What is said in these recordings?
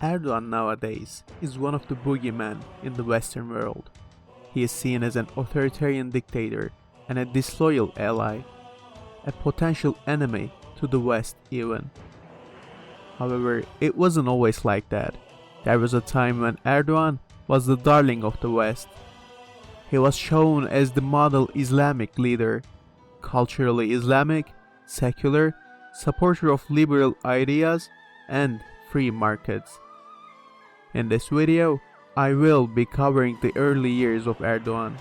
Erdogan nowadays is one of the boogeymen in the Western world. He is seen as an authoritarian dictator and a disloyal ally, a potential enemy to the West even. However, it wasn't always like that. There was a time when Erdogan was the darling of the West. He was shown as the model Islamic leader, culturally Islamic, secular, supporter of liberal ideas and free markets. In this video, I will be covering the early years of Erdogan,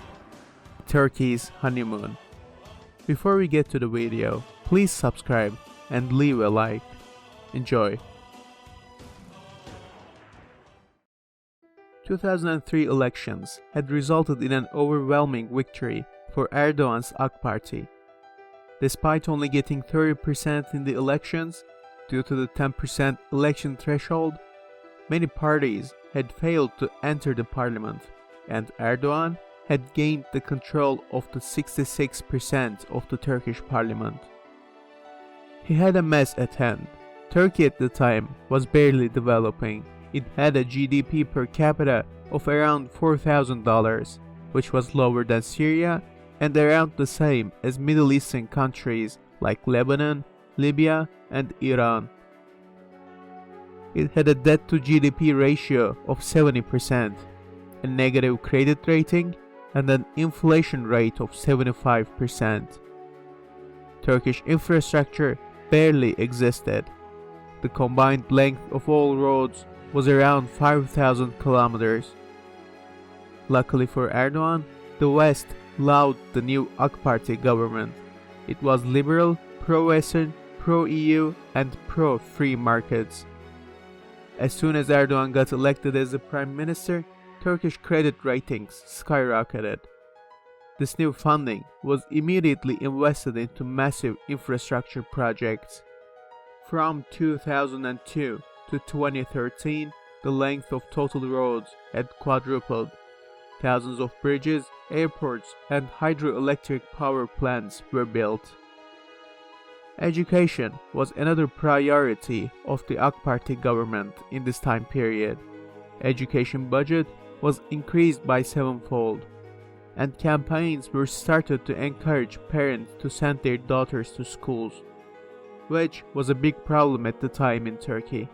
Turkey's honeymoon. Before we get to the video, please subscribe and leave a like. Enjoy. 2003 elections had resulted in an overwhelming victory for Erdogan's AK Party. Despite only getting 30% in the elections, due to the 10% election threshold, many parties had failed to enter the parliament, and Erdogan had gained the control of the 66% of the Turkish parliament. He had a mess at hand. Turkey at the time was barely developing. It had a GDP per capita of around $4,000, which was lower than Syria and around the same as Middle Eastern countries like Lebanon, Libya, and Iran. It had a debt to GDP ratio of 70%, a negative credit rating, and an inflation rate of 75%. Turkish infrastructure barely existed. The combined length of all roads was around 5,000 kilometers. Luckily for Erdogan, the West loved the new AK Party government. It was liberal, pro-Western, pro-EU, and pro-free markets. As soon as Erdogan got elected as the prime minister, Turkish credit ratings skyrocketed. This new funding was immediately invested into massive infrastructure projects. From 2002 to 2013, the length of total roads had quadrupled. Thousands of bridges, airports, and hydroelectric power plants were built. Education was another priority of the AK Party government in this time period. Education budget was increased by sevenfold, and campaigns were started to encourage parents to send their daughters to schools, which was a big problem at the time in Turkey.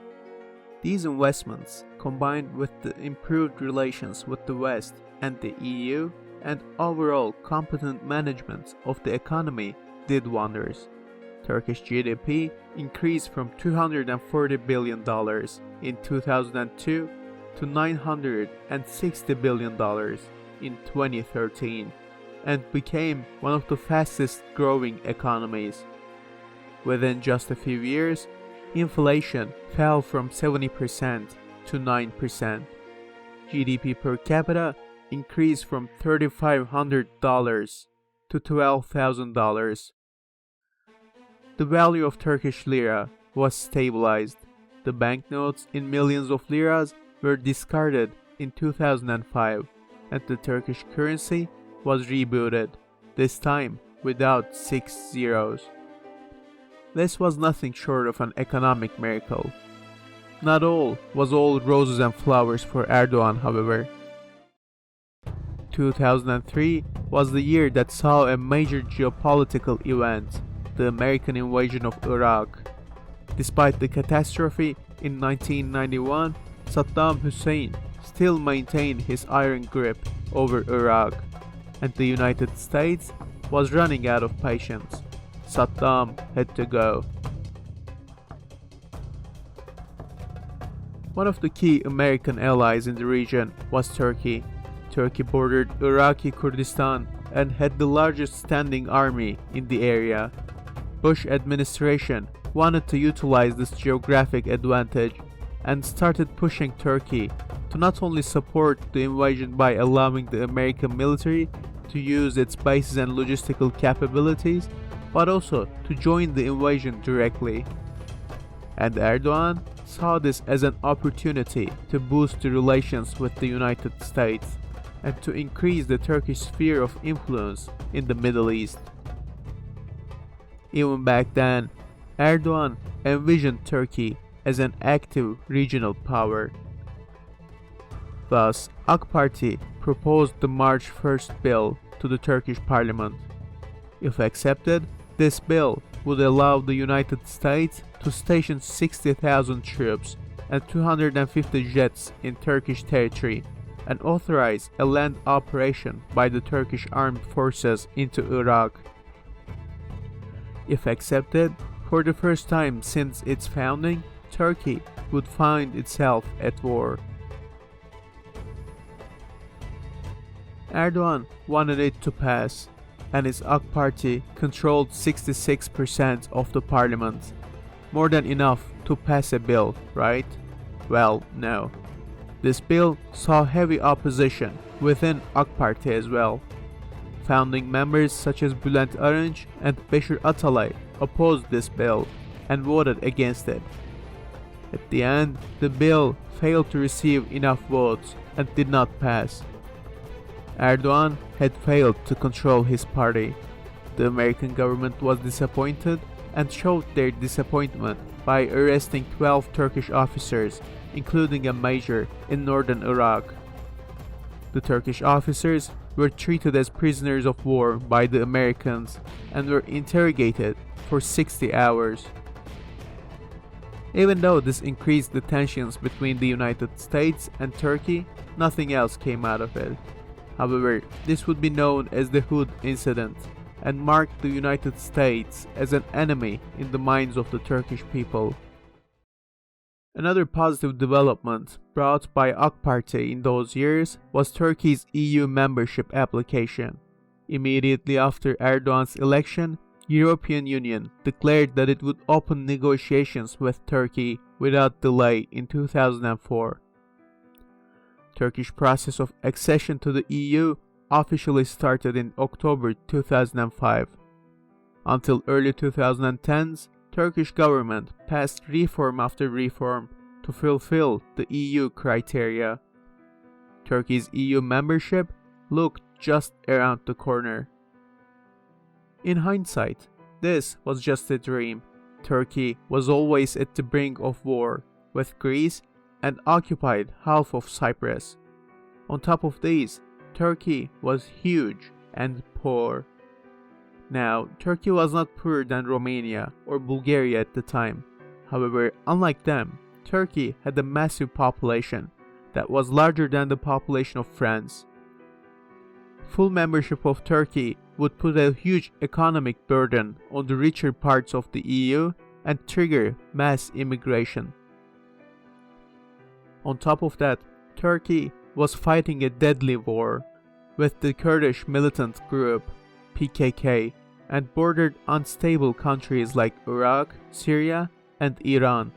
These investments, combined with the improved relations with the West and the EU, and overall competent management of the economy, did wonders. Turkish GDP increased from $240 billion in 2002 to $960 billion in 2013, and became one of the fastest growing economies. Within just a few years, inflation fell from 70% to 9%. GDP per capita increased from $3,500 to $12,000. The value of Turkish lira was stabilized. The banknotes in millions of liras were discarded in 2005, and the Turkish currency was rebooted, this time without 6 zeros. This was nothing short of an economic miracle. Not all was all roses and flowers for Erdogan, however. 2003 was the year that saw a major geopolitical event, the American invasion of Iraq. Despite the catastrophe in 1991, Saddam Hussein still maintained his iron grip over Iraq, and the United States was running out of patience. Saddam had to go. One of the key American allies in the region was Turkey. Turkey bordered Iraqi Kurdistan and had the largest standing army in the area. Bush administration wanted to utilize this geographic advantage and started pushing Turkey to not only support the invasion by allowing the American military to use its bases and logistical capabilities, but also to join the invasion directly. And Erdogan saw this as an opportunity to boost the relations with the United States and to increase the Turkish sphere of influence in the Middle East. Even back then, Erdogan envisioned Turkey as an active regional power. Thus, AK Party proposed the March 1st bill to the Turkish parliament. If accepted, this bill would allow the United States to station 60,000 troops and 250 jets in Turkish territory and authorize a land operation by the Turkish armed forces into Iraq. If accepted, for the first time since its founding, Turkey would find itself at war. Erdogan wanted it to pass, and his AK Party controlled 66% of the parliament. More than enough to pass a bill, right? Well, no. This bill saw heavy opposition within AK Party as well. Founding members such as Bülent Arınç and Beşir Atalay opposed this bill and voted against it. At the end, the bill failed to receive enough votes and did not pass. Erdogan had failed to control his party. The American government was disappointed and showed their disappointment by arresting 12 Turkish officers, including a major in northern Iraq. The Turkish officers were treated as prisoners of war by the Americans and were interrogated for 60 hours. Even though this increased the tensions between the United States and Turkey, nothing else came out of it. However, this would be known as the Hood incident and marked the United States as an enemy in the minds of the Turkish people. Another positive development brought by AK Party in those years was Turkey's EU membership application. Immediately after Erdogan's election, European Union declared that it would open negotiations with Turkey without delay in 2004. Turkish process of accession to the EU officially started in October 2005. Until early 2010s, Turkish government passed reform after reform to fulfill the EU criteria. Turkey's EU membership looked just around the corner. In hindsight, this was just a dream. Turkey was always at the brink of war with Greece and occupied half of Cyprus. On top of these, Turkey was huge and poor. Now, Turkey was not poorer than Romania or Bulgaria at the time. However, unlike them, Turkey had a massive population that was larger than the population of France. Full membership of Turkey would put a huge economic burden on the richer parts of the EU and trigger mass immigration. On top of that, Turkey was fighting a deadly war with the Kurdish militant group PKK and bordered unstable countries like Iraq, Syria, and Iran.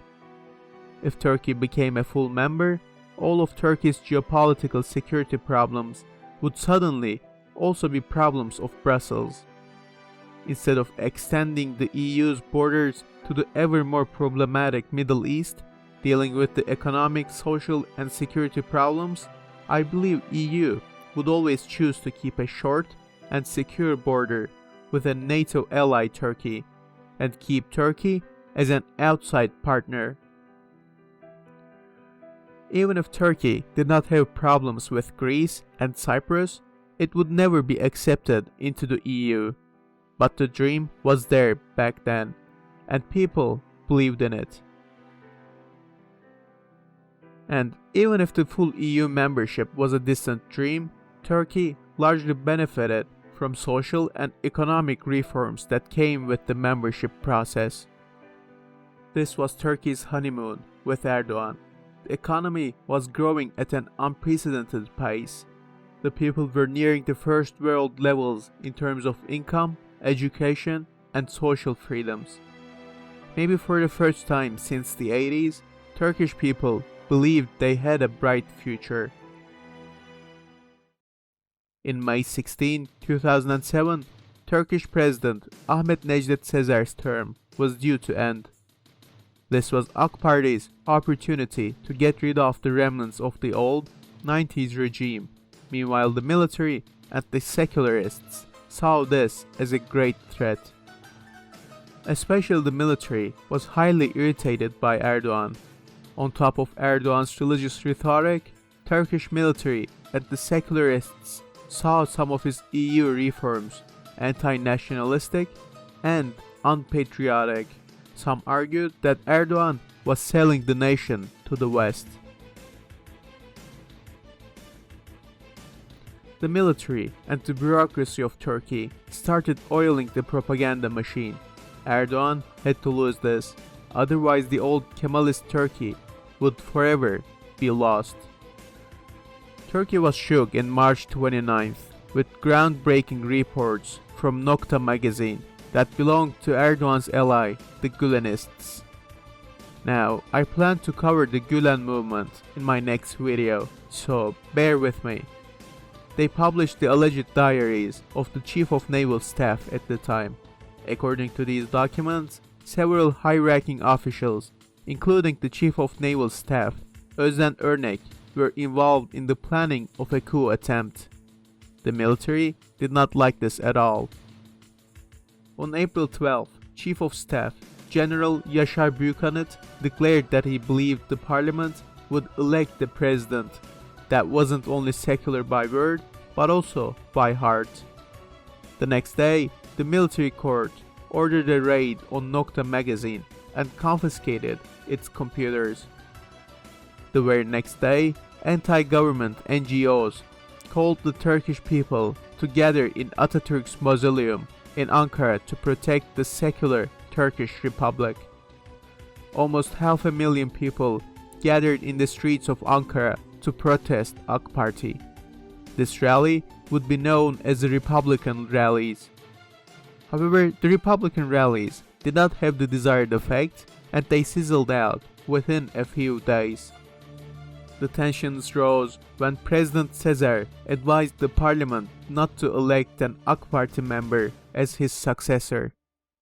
If Turkey became a full member, all of Turkey's geopolitical security problems would suddenly also be problems of Brussels. Instead of extending the EU's borders to the ever more problematic Middle East, dealing with the economic, social, and security problems, I believe EU would always choose to keep a short and secure border with a NATO ally Turkey and keep Turkey as an outside partner. Even if Turkey did not have problems with Greece and Cyprus, it would never be accepted into the EU. But the dream was there back then, and people believed in it. And even if the full EU membership was a distant dream, Turkey largely benefited from social and economic reforms that came with the membership process. This was Turkey's honeymoon with Erdogan. The economy was growing at an unprecedented pace. The people were nearing the first world levels in terms of income, education, and social freedoms. Maybe for the first time since the 80s, Turkish people believed they had a bright future. In May 16, 2007, Turkish President Ahmet Necdet Sezer's term was due to end. This was AK Party's opportunity to get rid of the remnants of the old 90s regime. Meanwhile, the military and the secularists saw this as a great threat. Especially the military was highly irritated by Erdogan On top of Erdogan's religious rhetoric, Turkish military and the secularists saw some of his EU reforms anti-nationalistic and unpatriotic. Some argued that Erdogan was selling the nation to the West. The military and the bureaucracy of Turkey started oiling the propaganda machine. Erdogan had to lose this, otherwise the old Kemalist Turkey would forever be lost. Turkey was shook in March 29th with groundbreaking reports from Nokta magazine that belonged to Erdogan's ally, the Gülenists. Now, I plan to cover the Gülen movement in my next video, so bear with me. They published the alleged diaries of the Chief of Naval Staff at the time. According to these documents, several high-ranking officials, including the Chief of Naval Staff, Özden Örnek, were involved in the planning of a coup attempt. The military did not like this at all. On April 12, Chief of Staff General Yaşar Büyükanıt declared that he believed the parliament would elect the president that wasn't only secular by word, but also by heart. The next day, the military court ordered a raid on Nokta magazine and confiscated its computers. The very next day, anti-government NGOs called the Turkish people to gather in Atatürk's mausoleum in Ankara to protect the secular Turkish Republic. Almost 500,000 people gathered in the streets of Ankara to protest AK Party. This rally would be known as the Republican rallies. However, the Republican rallies did not have the desired effect and they sizzled out within a few days. The tensions rose when President Sezer advised the parliament not to elect an AK Party member as his successor.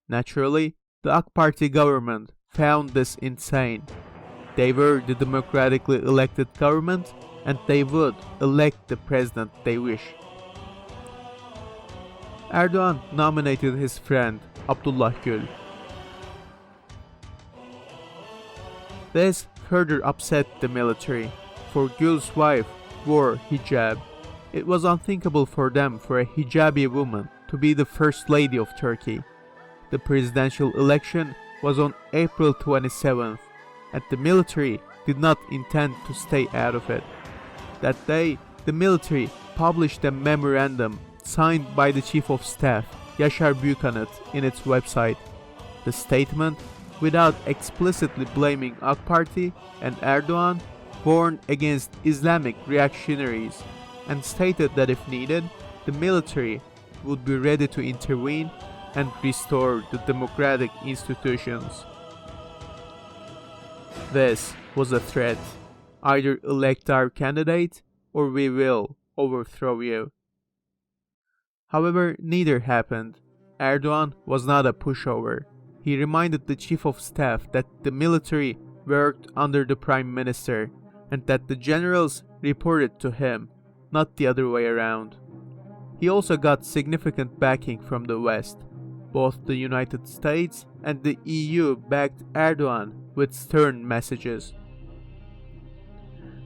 Naturally, the AK Party government found this insane. They were the democratically elected government and they would elect the president they wish. Erdogan nominated his friend Abdullah Gül. This further upset the military, for Gül's wife wore hijab. It was unthinkable for them for a hijabi woman to be the first lady of Turkey. The presidential election was on April 27th, and the military did not intend to stay out of it. That day, the military published a memorandum signed by the Chief of Staff, Yaşar Büyükanıt, in its website. The statement, without explicitly blaming AK Party and Erdogan, warned against Islamic reactionaries and stated that if needed, the military would be ready to intervene and restore the democratic institutions. This was a threat. Either elect our candidate or we will overthrow you. However, neither happened. Erdogan was not a pushover. He reminded the Chief of Staff that the military worked under the Prime Minister and that the generals reported to him, not the other way around. He also got significant backing from the West. Both the United States and the EU backed Erdogan with stern messages.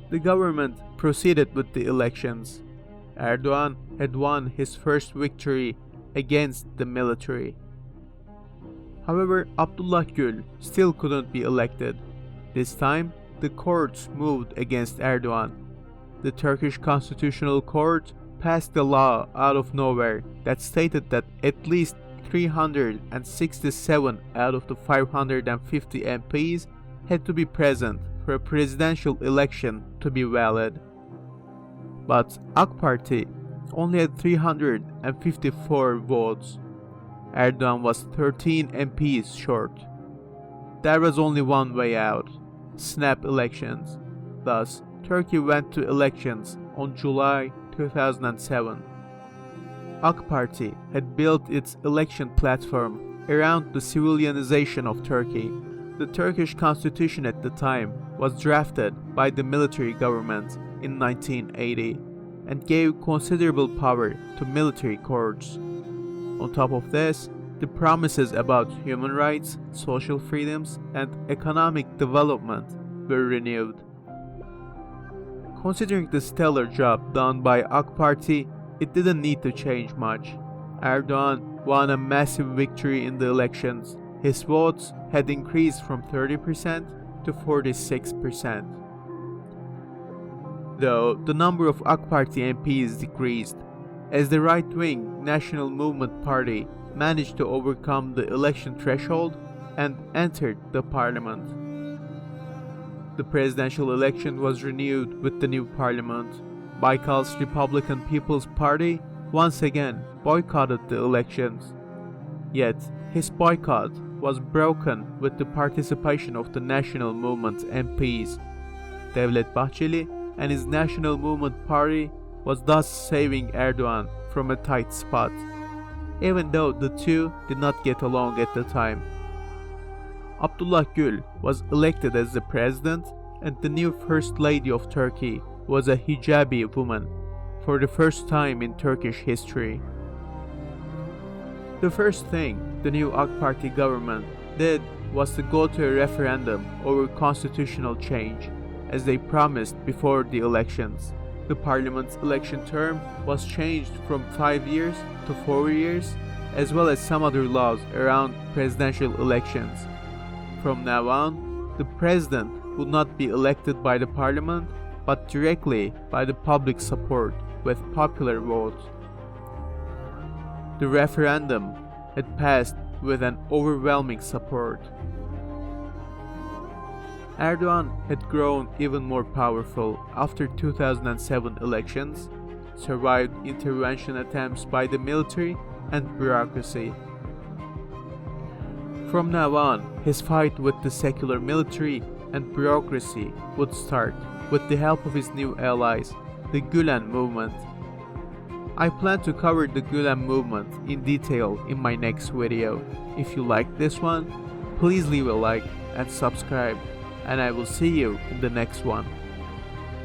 The government proceeded with the elections. Erdogan had won his first victory against the military. However, Abdullah Gül still couldn't be elected. This time, the courts moved against Erdogan. The Turkish Constitutional Court passed a law out of nowhere that stated that at least 367 out of the 550 MPs had to be present for a presidential election to be valid. But AK Party only had 354 votes. Erdogan was 13 MPs short. There was only one way out: snap elections. Thus, Turkey went to elections on July 2007. AK Party had built its election platform around the civilianization of Turkey. The Turkish constitution at the time was drafted by the military government in 1980 and gave considerable power to military courts. On top of this, the promises about human rights, social freedoms, and economic development were renewed. Considering the stellar job done by AK Party, it didn't need to change much. Erdogan won a massive victory in the elections. His votes had increased from 30% to 46%. Though the number of AK Party MPs decreased, as the right-wing National Movement Party managed to overcome the election threshold and entered the parliament. The presidential election was renewed with the new parliament. Baikal's Republican People's Party once again boycotted the elections. Yet, his boycott was broken with the participation of the National Movement MPs. Devlet Bahçeli and his National Movement Party was thus saving Erdogan from a tight spot, even though the two did not get along at the time. Abdullah Gül was elected as the president, and the new First Lady of Turkey was a hijabi woman for the first time in Turkish history. The first thing the new AK Party government did was to go to a referendum over constitutional change, as they promised before the elections. The parliament's election term was changed from 5 years to 4 years, as well as some other laws around presidential elections. From now on, the president would not be elected by the parliament, but directly by the public support with popular vote. The referendum had passed with an overwhelming support. Erdogan had grown even more powerful after 2007 elections, survived intervention attempts by the military and bureaucracy. From now on, his fight with the secular military and bureaucracy would start with the help of his new allies, the Gülen movement. I plan to cover the Gülen movement in detail in my next video. If you liked this one, please leave a like and subscribe, and I will see you in the next one.